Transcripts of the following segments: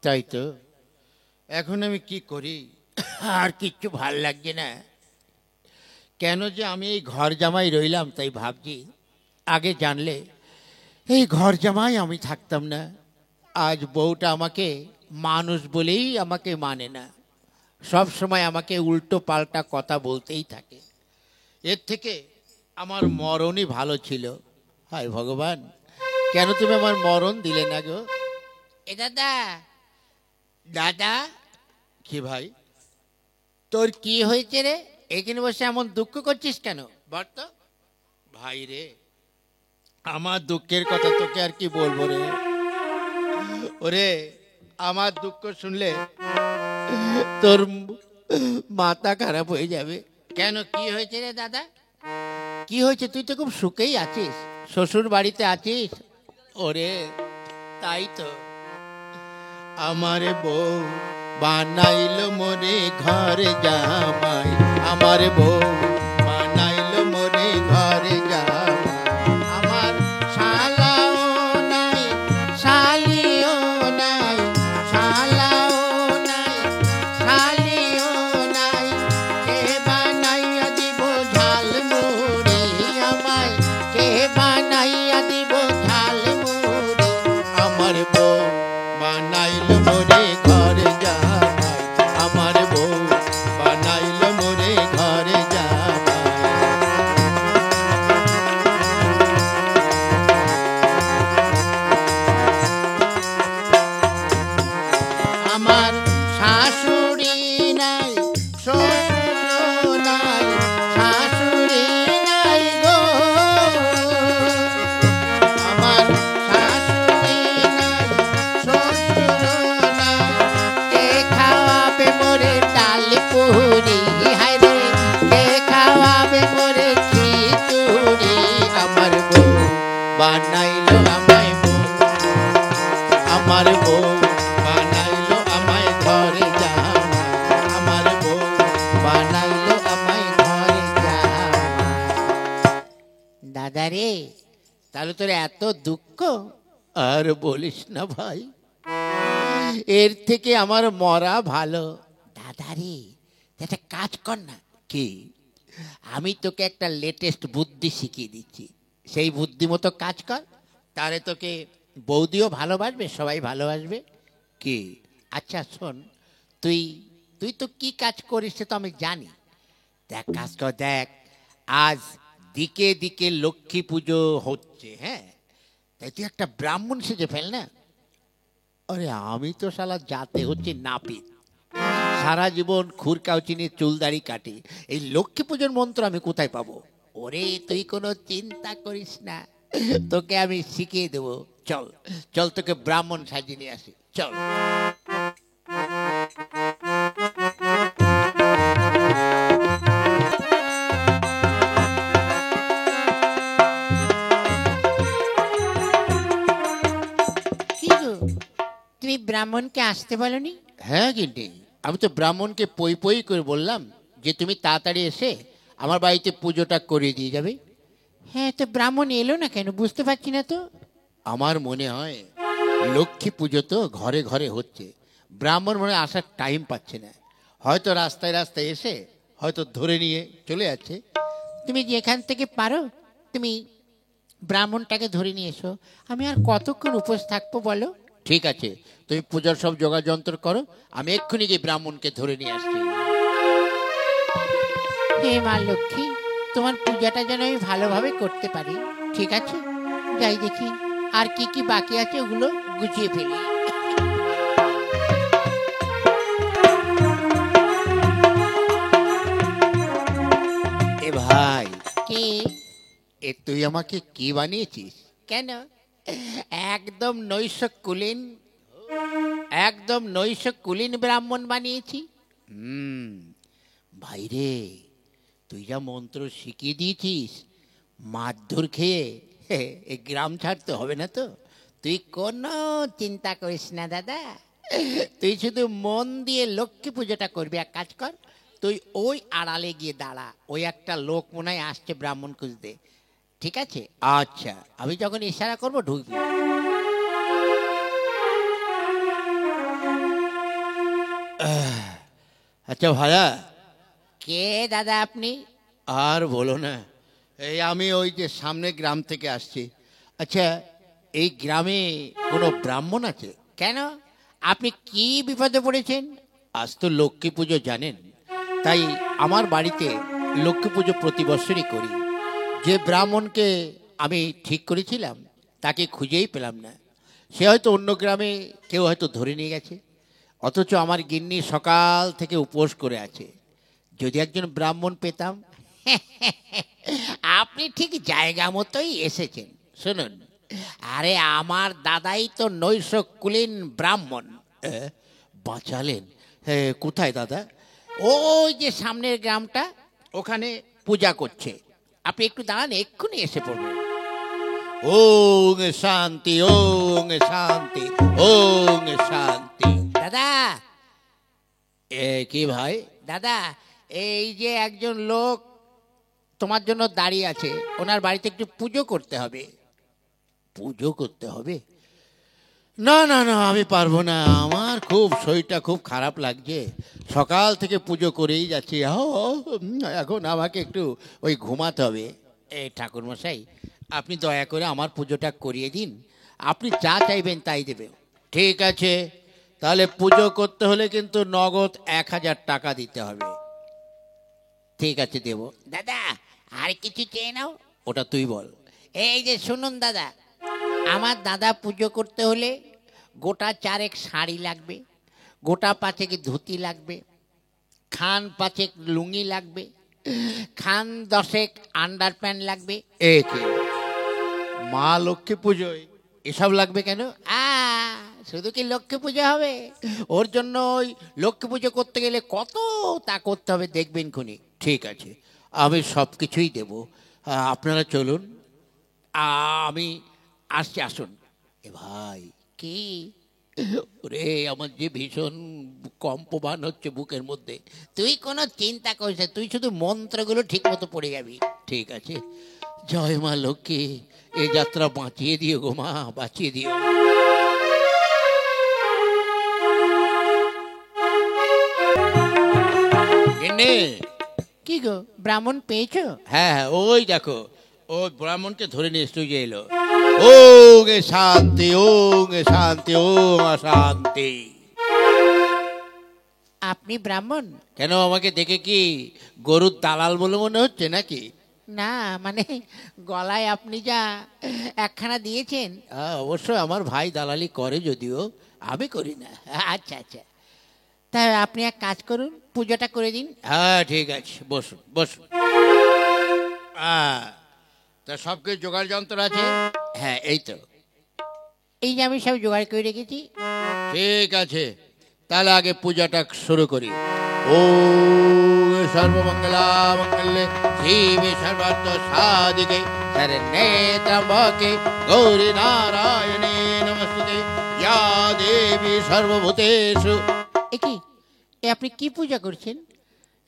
তাই তো, এখন আমি কি করি, আর কিচ্ছু ভাল লাগছে না। কেন যে আমি এই ঘর জামাই রইলাম তাই ভাবছি, আগে জানলে এই ঘর জামাই আমি থাকতাম না। আজ বউটা আমাকে মানুষ বলেই আমাকে মানে না, সব সময় আমাকে উল্টো পাল্টা কথা বলতেই থাকে। এর থেকে আমার মরণই ভালো ছিল। হায় ভগবান, কেন তুমি আমার মরণ দিলে না গো? এ দাদা, দাদা। কি ভাই, তোর কি হয়েছে রে? এখানে বসে এমন দুঃখ করছিস কেন? বল তো। ভাই রে, আমার দুঃখের কথা তোকে আর কি বলবো রে। ওরে, আমার দুঃখ শুনলে তোর মাথা খারাপ হয়ে যাবে। কেন, কি হয়েছে রে দাদা? কি হয়েছে? তুই তো খুব সুখেই আছিস, শ্বশুর বাড়িতে আছিস। ওরে, তাই তো, আমার বউ বানাইলো মোরে ঘরে জামাই, আমার বউ বানাইলো মোরে ঘরে জামাই। আমার শালাও নাই, শালিও নাই, শালাও নাই, শালিও নাই, কে বানাইয়া দিব ঝাল মুড়ি আমায়, কে বানাইয়া দিব ঝাল মুড়ি। আমার বউ বানাইলো মোরে ঘরে জামাই, আমার বউ বানাইলো মোরে ঘরে জামাই। আমার শাশুড়ি নাই, শ্বশুর নাই, শাশুড়ি নাই গো। আমার শাশুড়ি নাই, শ্বশুর নাই, কে খাওয়াবে মোরে ডাল পুরি, হায় রে, কে খাওয়াবে মোরে খিচুড়ি। আমার বউ বানাইলো আমায় বউ, আমার বউ বানাইলো আমায় ঘরে জামাই, আমার বউ বানাইলো আমায় ঘরে জামাই। দাদা রে, তাহলে তোর এত দুঃখ? আর বলিস না ভাই, এর থেকে আমার মরা ভালো। দাদা রে, একটা কাজ কর না। কি? আমি তোকে একটা লেটেস্ট বুদ্ধি শিখিয়ে দিচ্ছি, সেই বুদ্ধি মতো কাজ কর, তাহলে তোকে বৌদিও ভালোবাসবে, সবাই ভালোবাসবে। কি? আচ্ছা শোন, তুই তুই তো কি কাজ করিস সে তো আমি জানি। দেখ, কাজ কর, দেখ, আজ দিকে দিকে লক্ষ্মী পুজো হচ্ছে, হ্যাঁ, তাই তুই একটা ব্রাহ্মণ সেজে ফেল না। আরে আমি তো শালা জাতে হচ্ছে নাপিত, সারা জীবন খুরকাউচি নিয়ে চুলদাড়ি কাটি, এই লক্ষ্মী পুজোর মন্ত্র আমি কোথায় পাবো? ওরে, তুই কোনো চিন্তা করিস না, তোকে আমি শিখিয়ে দেবো। চল চল, তোকে ব্রাহ্মণ সাজিয়ে নিয়ে আসি, চল। কি গো, তুমি ব্রাহ্মণকে আসতে বলনি? হ্যাঁ গিন্নি, আমি তো ব্রাহ্মণকে পই পই করে বললাম যে তুমি তাড়াতাড়ি এসে আমার বাড়িতে পুজোটা করিয়ে দিয়ে যাবে। হ্যাঁ, তো ব্রাহ্মণ এলো না কেন বুঝতে পারছি না তো। আমার মনে হয় লক্ষ্মী পুজো তো ঘরে ঘরে হচ্ছে, ব্রাহ্মণ মনে হয় আসার টাইম পাচ্ছে না, হয়তো রাস্তায় রাস্তায় এসে হয়তো ধরে নিয়ে চলে যাচ্ছে। তুমি যেখান থেকে পারো তুমি ব্রাহ্মণটাকে ধরে নিয়ে এসো। আমি আর কতক্ষণ উপোস থাকবো বলো? ঠিক আছে, তুমি পূজার সব জোগাড় যন্ত্র করো, আমি এক্ষুনি গিয়ে ব্রাহ্মণকে ধরে নিয়ে আসছি। হে মা লক্ষ্মী, তোমার পূজাটা যেন আমি ভালোভাবে করতে পারি। ঠিক আছে, যাই দেখি আর কি কি বাকি আছে ওগুলো গুছিয়ে ফেলি। এ ভাই, কে? এ তুই আমাকে কি বানিয়েছিস? কেন? একদম নৈশকুলীন, একদম নৈশকুলীন ব্রাহ্মণ বানিয়েছি। হুম, ভাইরে, তুই যা মন্ত্র শিখিয়ে দিয়েছিস, মারধর খেয়ে এই গ্রাম ছাড়তে হবে না তো? তুই কোনো চিন্তা করিস না দাদা, তুই শুধু মন দিয়ে লক্ষ্মী পুজোটা করবি। এক কাজ কর, তুই ওই আড়ালে গিয়ে দাঁড়া, ওই একটা লোক মনে হয় আসছে ব্রাহ্মণ খুঁজতে, ঠিক আছে? আচ্ছা, আমি যখন ইশারা করবো ঢুকবি। আচ্ছা ভাইয়া, কে দাদা আপনি? আর বলো না, এই আমি ওই যে সামনে গ্রাম থেকে আসছি। আচ্ছা, এই গ্রামে কোনো ব্রাহ্মণ আছে? কেন, আপনি কি বিপদে পড়েছেন? আজ তো লক্ষ্মী পুজো জানেন, তাই আমার বাড়িতে লক্ষ্মী পুজো প্রতি বছরই করি। যে ব্রাহ্মণকে আমি ঠিক করেছিলাম তাকে খুঁজেই পেলাম না। সে হয়তো অন্য গ্রামে কেউ হয়তো ধরে নিয়ে গেছে, অথচ আমার গিন্নি সকাল থেকে উপোস করে আছে। যদি একজন ব্রাহ্মণ পেতাম। আপনি ঠিক জায়গা মতোই এসেছেন। শুনুন, আরে আমার দাদাই তো নৈশকুলীন ব্রাহ্মণ। বাঁচালেন? কোথায় দাদা? ওই যে সামনের গ্রামটা, ওখানে পূজা করছে। আপনি একটু দাঁড়ান, এক্ষুনি এসে পড়বেন। ওং শান্তি, ওং শান্তি, ওং শান্তি। দাদা, কি ভাই? দাদা, এই যে একজন লোক তোমার জন্য দাঁড়িয়ে আছে, ওনার বাড়িতে একটু পুজো করতে হবে। পুজো করতে হবে? না না না, আমি পারবো না। আমার খুব শরীরটা খুব খারাপ লাগছে, সকাল থেকে পুজো করেই যাচ্ছি। এখন আমাকে একটু ওই ঘুমাতে হবে। এই ঠাকুরমশাই, আপনি দয়া করে আমার পুজোটা করিয়ে দিন। আপনি যা চাইবেন তাই দেবে। ঠিক আছে, তাহলে পুজো করতে হলে কিন্তু নগদ 1000 টাকা দিতে হবে। ঠিক আছে, দেব। দাদা, আর কিছু চেয়ে নাও। ওটা তুই বল। এই যে শুনুন দাদা, আমার দাদা পুজো করতে হলে গোটা 4 শাড়ি লাগবে, গোটা 5 ধুতি লাগবে, খান 5 লুঙ্গি লাগবে, খান 10 আন্ডার প্যান্ট লাগবে। কি মা লক্ষ্মী পুজোয় এসব লাগবে কেন? শুধু কি লক্ষ্মী পুজো হবে? ওর জন্য ওই লক্ষ্মী পুজো করতে গেলে কত তা করতে হবে, দেখবেন খুনি। ঠিক আছে, আমি সব কিছুই দেব। আপনারা চলুন, আমি আসছি, আসুন। এ ভাই, কি? ওরে আমার যে ভীষণ কম্পমান হচ্ছে বুকের মধ্যে। তুই কোনো চিন্তা করিস না, তুই শুধু মন্ত্রগুলো ঠিক মতো পড়ে যাবি। ঠিক আছে। জয় মা লক্ষ্মী, এই যাত্রা বাঁচিয়ে দিও গো মা, বাঁচিয়ে দিও। কি গো, ব্রাহ্মণ পেয়েছো? হ্যাঁ হ্যাঁ, ওই দেখো, ওই ব্রাহ্মণকে ধরে নিয়ে স্টুজে এলো। ওং শান্তি, ওং শান্তি, ওং শান্তি। আপনি ব্রাহ্মণ? কেন, আমাকে দেখে কি গরুর দালাল বলে মনে হচ্ছে নাকি? না, মানে গলায় আপনি যা একখানা দিয়েছেন। অবশ্যই আমার ভাই দালালি করে, যদিও আমি করি না। আচ্ছা আচ্ছা, তা আপনি এক কাজ করুন, পুজোটা করে দিন। হ্যাঁ ঠিক আছে, বসুন বসুন। তা সব কিছু জোগাড় যন্ত্র আছে? হ্যাঁ, এই তো। এই যে আমি সব জোগাড় করে রেখেছি। ঠিক আছে, তাহলে আগে পূজাটা শুরু করি। ও সর্বমঙ্গলা মঙ্গলে শিবে সর্বার্থ সাধিকে শরণ্যে ত্র্যম্বকে গৌরী নারায়ণে নমস্তুতে ইয়া দেবী সর্বভূতেষু। এ আপনি কি পূজা করছেন?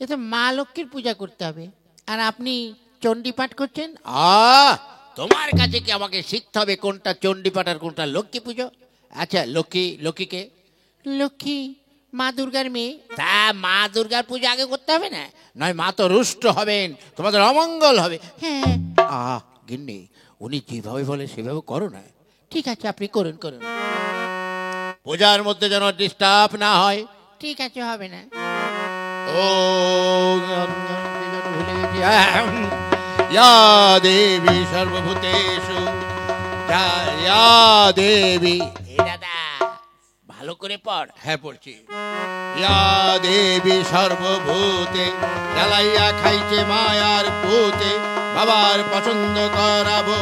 এ তো মা লক্ষ্মীর পূজা করতে হবে, আর আপনি চণ্ডী পাঠ করছেন। তোমার কাছে কি আমাকে শিখতে হবে কোনটা চণ্ডীপাঠ আর কোনটা লক্ষ্মী পুজো? আচ্ছা, লক্ষ্মীকে? লক্ষ্মী মা দুর্গার মেয়ে। তা মা দুর্গার পূজা আগে করতে হবে না? নয় মা তো রুষ্ট হবেন, তোমাদের অমঙ্গল হবে। হ্যাঁ, গিন্নি, উনি যেভাবে বলে সেভাবে করো না। ঠিক আছে, আপনি করুন করুন। পূজার মধ্যে যেন ডিস্টার্ব না হয়। ঠিক আছে, হবে না। ও ভুলে গেছি। ইয়া দেবী সর্বভূতেষু, ইয়া দেবী। দাদা, ভালো করে পড়। হ্যাঁ, পড়ছি। ইয়া দেবী সর্বভূতে, জ্বালাইয়া খাইছে মায়ার ভূতে, বাবার পছন্দ করাবো,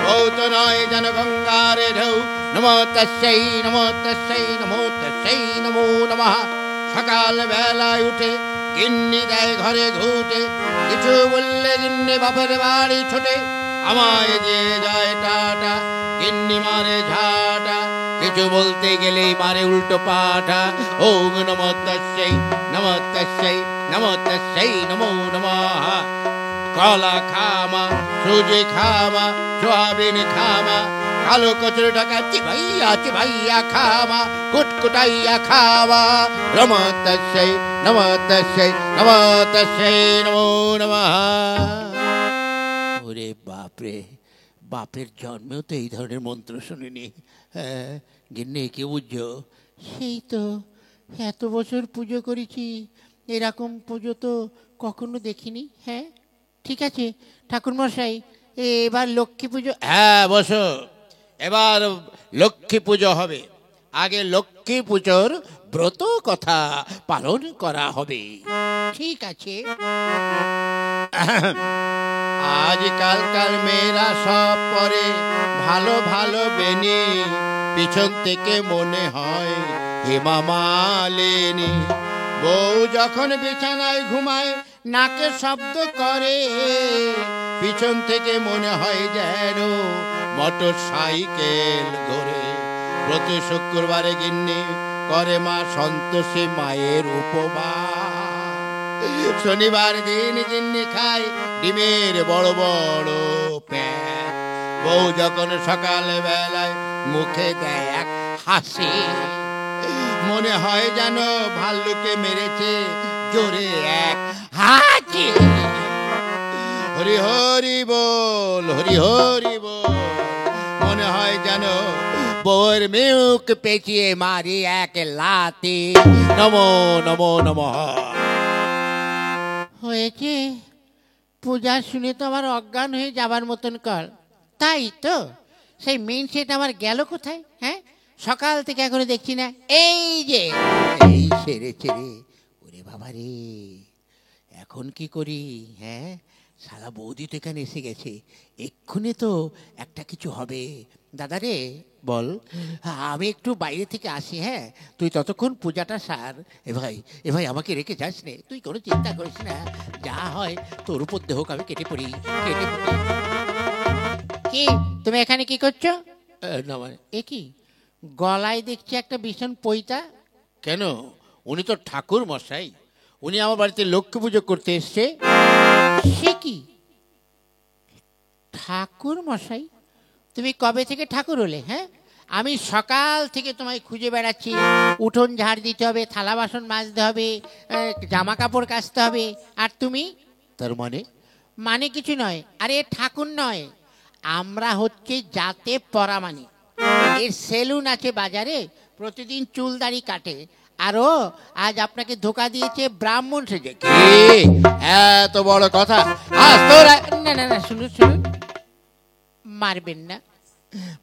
বউ তো নয় যেন গঙ্গারে ঢেউ। নমো তস্যৈ, নমো তস্যৈ, নমো তস্যৈ, নমো নমঃ। সকাল বেলায় উঠে গিন্নি দেয় ঘরে ঘুটে, কিছু বললে গিন্নি বাপের বাড়ি ছোটে, আমায় দিয়ে যায় টাটা, গিন্নি মারে ঝাঁটা, কিছু বলতে গেলেই মারে উল্টো পাঠা। ওং নমো তস্যৈ, নমো তস্যৈ, নমো তস্যৈ, নমো নমঃ। কলা খামা, সুজি খামা, সোয়াবিন খামা, কালো কচুরি টাকা চিবাইয়া খাওয়া কুটকুটাইয়া খাওয়া নমঃ তস্যৈ নমো নমঃ। ওরে বাপরে, বাপের জন্মেও তো এই ধরনের মন্ত্র শুনিনি। হ্যাঁ গিন্নি, কি বুঝছো? সেই তো এত বছর পুজো করেছি, এরকম পুজো তো কখনো দেখিনি। হ্যাঁ ঠিক আছে ঠাকুরমশাই, এবার লক্ষ্মী পুজো। হ্যাঁ বসো, এবার লক্ষ্মী পুজো হবে। আগে লক্ষ্মী পুজোর ব্রত কথা পালন করা হবে। ঠিক আছে। আজকালকার মেয়েরা সব পরে ভালো ভালো বেনি, পিছন থেকে মনে হয় হেমা মালিনী। বউ যখন বিছানায় ঘুমায় নাকে শব্দ করে, পিছন থেকে মনে হয় যেন মোটর সাইকেল ঘোরে। প্রতি শুক্রবারে গিন্নি করে মা সন্তোষী মায়ের উপবাস। শনিবার দিন গিন্নি খায় ডিমের বড় বড় প্যাক। বউ যখন সকালে বেলায় মুখে দেয় এক হাসি, মনে হয় যেন ভাল্লুকে মেরেছে জোরে এক হাঁচি। হরি হরি বল, হরি হরি বল। মনে হয় যেন বউর মুখ পেঁচিয়ে মারি এক লাথি। নমো নমো নমঃ। হয়েছে, পূজা শুনে তো আমার অজ্ঞান হয়ে যাবার মতন কর। তাই তো, সেই মেন সেট আমার গেল কোথায়? হ্যাঁ সকাল থেকে এখনো দেখছি না। এই যে এই সেরেছে রে। ওরে বাবা রে, এখন কি করি? হ্যাঁ সারা বৌদি তো এখানে এসে গেছে, এক্ষুনি তো একটা কিছু হবে। দাদা রে বল, আমি একটু বাইরে থেকে আসি। হ্যাঁ তুই ততক্ষণ পূজাটা সার। এ ভাই আমাকে রেখে যাস নে, তুই কোনো চিন্তা করিস না, যা হয় তোর উপর দেহ আমি কেটে পড়ি। কি তুমি এখানে কি করছো? না মানে এ কি, গলায় দেখছি একটা ভীষণ পৈতা। কেন? উনি তো ঠাকুর মশাই, উনি আমার বাড়িতে লক্ষ্মী পুজো করতে এসছে। সে কি ঠাকুর মশাই? তুমি কবে থেকে ঠাকুর হলে? হ্যাঁ আমি সকাল থেকে তোমায় খুঁজে বেড়াচ্ছি। উঠোন ঝাড় দিতে হবে, থালা বাসন মাজতে হবে, জামা কাপড় কাচতে হবে, আর তুমি? তার মানে কিছু নয়। আরে ঠাকুর নয়, আমরা হচ্ছে জাতে পরা মানে। এর সেলুন আছে বাজারে, প্রতিদিন চুল দাড়ি কাটে। আর ও আজ আপনাকে ধোকা দিয়েছে ব্রাহ্মণ সেজে। এত বড় কথা! না না না, শুনুন শুনুন, মারবেন না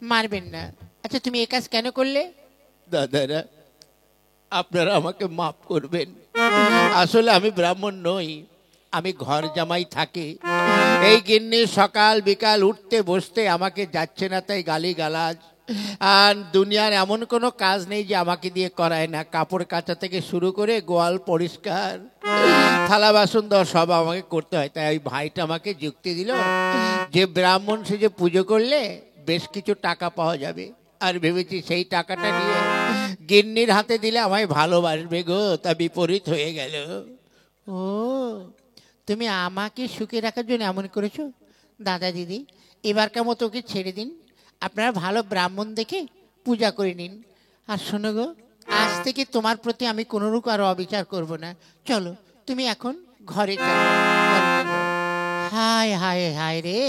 মারবেন না। আচ্ছা তুমি এ কাজ কেন করলে? দাদারা আপনারা আমাকে মাফ করবেন, আসলে আমি ব্রাহ্মণ নই, আমি ঘর জামাই থাকি। এই গিন্নি সকাল বিকাল উঠতে বসতে আমাকে যাচ্ছে না তাই গালি গালাজ। আর দুনিয়ার এমন কোনো কাজ নেই যে আমাকে দিয়ে করায় না। কাপড় কাচা থেকে শুরু করে গোয়াল পরিষ্কার, থালা বাসন দেওয়া সব আমাকে করতে হয়। তাই ওই ভাইটা আমাকে যুক্তি দিল যে ব্রাহ্মণ সেজে পুজো করলে বেশ কিছু টাকা পাওয়া যাবে। আর ভেবেছি সেই টাকাটা নিয়ে গিন্নির হাতে দিলে আমায় ভালোবাসবে গো, তা বিপরীত হয়ে গেল। ও তুমি আমাকে সুখে রাখার জন্য এমন করেছো? দাদা দিদি এবারকার মতো ওকে ছেড়ে দিন, আপনারা ভালো ব্রাহ্মণ দেখে পূজা করে নিন। আর শোনো গো, আজ থেকে তোমার প্রতি আমি কোনোরূপ আর অবিচার করব না। চলো তুমি এখন ঘরে চলো। হায় হায় হায় রে,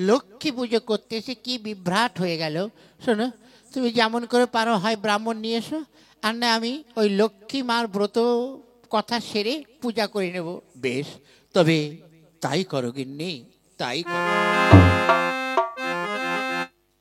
লক্ষ্মী পুজো করতে এসে কি বিভ্রাট হয়ে গেল। শোনো, তুমি যেমন করে পারো হয় ব্রাহ্মণ নিয়ে এসো, আর না আমি ওই লক্ষ্মী মার ব্রত কথা সেরে পূজা করে নেব। বেশ, তবে তাই করো গিন্নি, তাই করো।